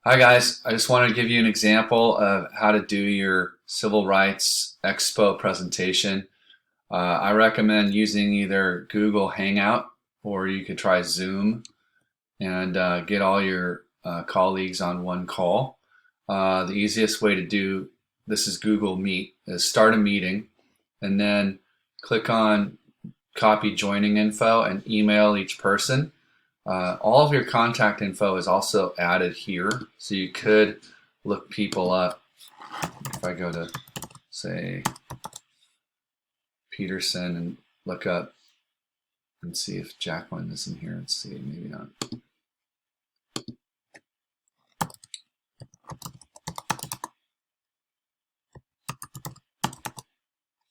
Hi guys, I just wanted to give you an example of how to do your Civil Rights Expo presentation. I recommend using either Google Hangout or you could try Zoom and get all your colleagues on one call. The easiest way to do this is Google Meet, is start a meeting and then click on copy joining info and email each person. All of your contact info is also added here, so you could look people up. If I go to, say, Peterson and look up and see if Jacqueline is in here. Let's see, maybe not.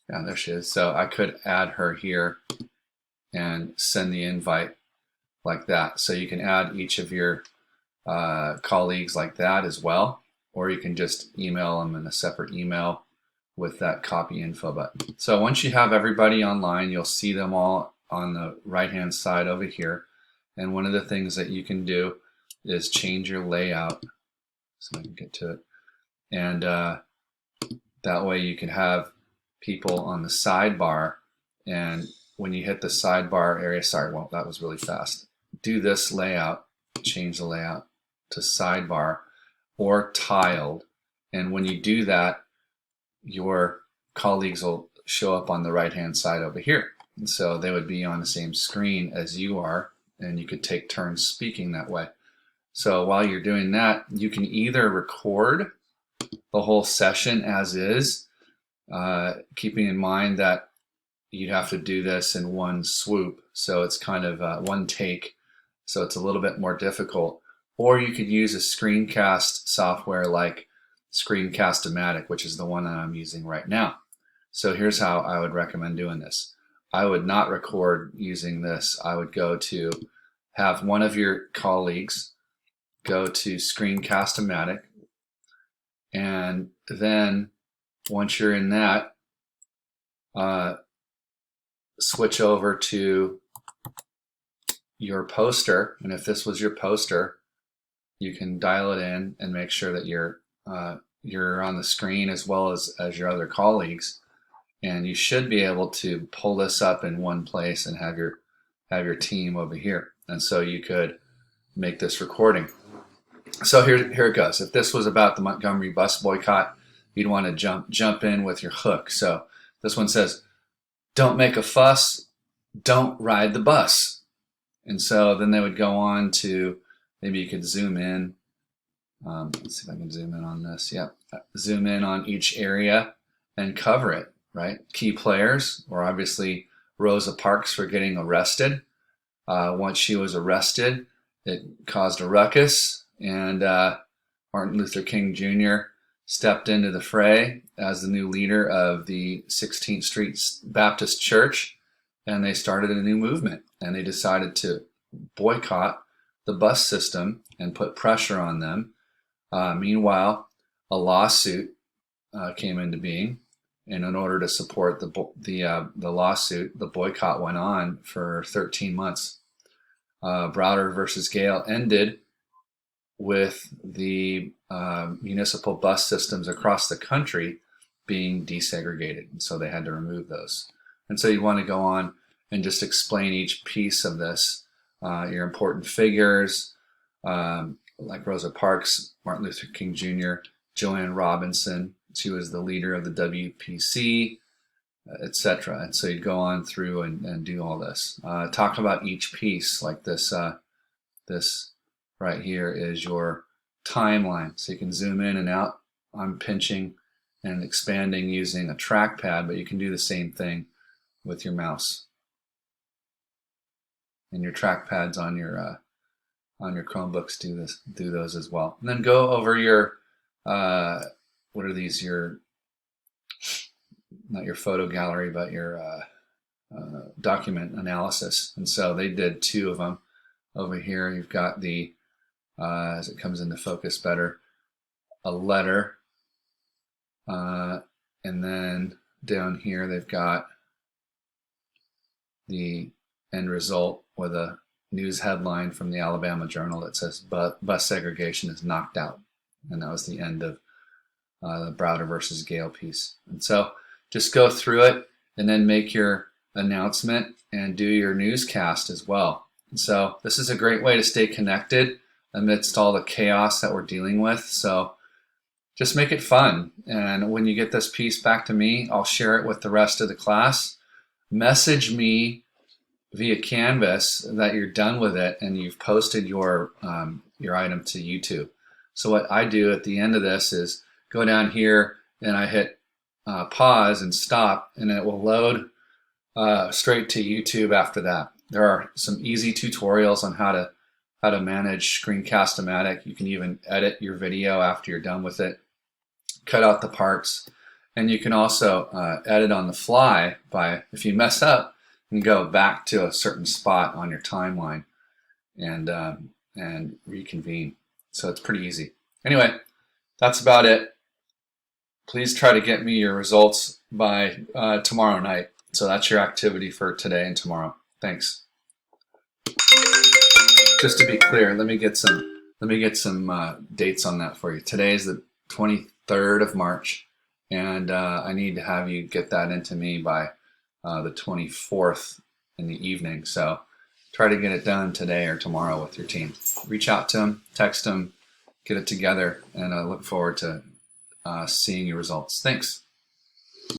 Yeah, there she is. So I could add her here and send the invite like that. So you can add each of your colleagues like that as well, or you can just email them in a separate email with that copy info button. So once you have everybody online, you'll see them all on the right hand side over here. And one of the things that you can do is change your layout so I can get to it. And that way you can have people on the sidebar, and when you hit the sidebar area, sorry, well, that was really fast. Do this layout, change the layout to sidebar or tiled. And when you do that, your colleagues will show up on the right hand side over here. And so they would be on the same screen as you are, and you could take turns speaking that way. So while you're doing that, you can either record the whole session as is, keeping in mind that you'd have to do this in one swoop. So it's kind of one take. So it's a little bit more difficult. Or you could use a screencast software like Screencast-O-Matic, which is the one that I'm using right now. So here's how I would recommend doing this. I would not record using this. I would go to have one of your colleagues go to Screencast-O-Matic, and then once you're in that, switch over to your poster. And if this was your poster, you can dial it in and make sure that you're on the screen as well as your other colleagues. And you should be able to pull this up in one place and have your team over here. And so you could make this recording. So here it goes. If this was about the Montgomery bus boycott, you'd want to jump in with your hook. So this one says, "Don't make a fuss, don't ride the bus." And so then they would go on to, maybe you could zoom in. Let's see if I can zoom in on this. Yep, zoom in on each area and cover it, right? Key players were obviously Rosa Parks for getting arrested. Once she was arrested, it caused a ruckus, and Martin Luther King Jr. stepped into the fray as the new leader of the 16th Street Baptist Church, and they started a new movement, and they decided to boycott the bus system and put pressure on them. Meanwhile, a lawsuit came into being, and in order to support the lawsuit, the boycott went on for 13 months. Browder versus Gale ended with the municipal bus systems across the country being desegregated, and so they had to remove those. And so you want to go on and just explain each piece of this, your important figures, like Rosa Parks, Martin Luther King Jr., Joanne Robinson. She was the leader of the WPC, etc. And so you'd go on through and do all this. Talk about each piece, like this. This right here is your timeline. So you can zoom in and out. I'm pinching and expanding using a trackpad, but you can do the same thing with your mouse. And your trackpads on your Chromebooks do those as well. And then go over your what are these? Your, not your photo gallery, but your document analysis. And so they did 2 of them. Over here, you've got the as it comes into focus better, a letter, and then down here they've got the end result with a news headline from the Alabama Journal that says bus segregation is knocked out. And that was the end of the Browder versus Gale piece. And so just go through it and then make your announcement and do your newscast as well. And so this is a great way to stay connected amidst all the chaos that we're dealing with. So just make it fun. And when you get this piece back to me, I'll share it with the rest of the class. Message me via Canvas that you're done with it and you've posted your item to YouTube. So what I do at the end of this is go down here and I hit pause and stop, and it will load straight to YouTube after that. There are some easy tutorials on how to manage Screencast-O-Matic. You can even edit your video after you're done with it, cut out the parts, and you can also edit on the fly by, if you mess up, you can go back to a certain spot on your timeline and reconvene. So it's pretty easy. Anyway, that's about it. Please try to get me your results by tomorrow night. So that's your activity for today and tomorrow. Thanks. Just to be clear, let me get some dates on that for you. Today is the 23rd of March, and I need to have you get that into me by the 24th in the evening. So try to get it done today or tomorrow with your team. Reach out to them, text them, get it together, and I look forward to seeing your results. Thanks.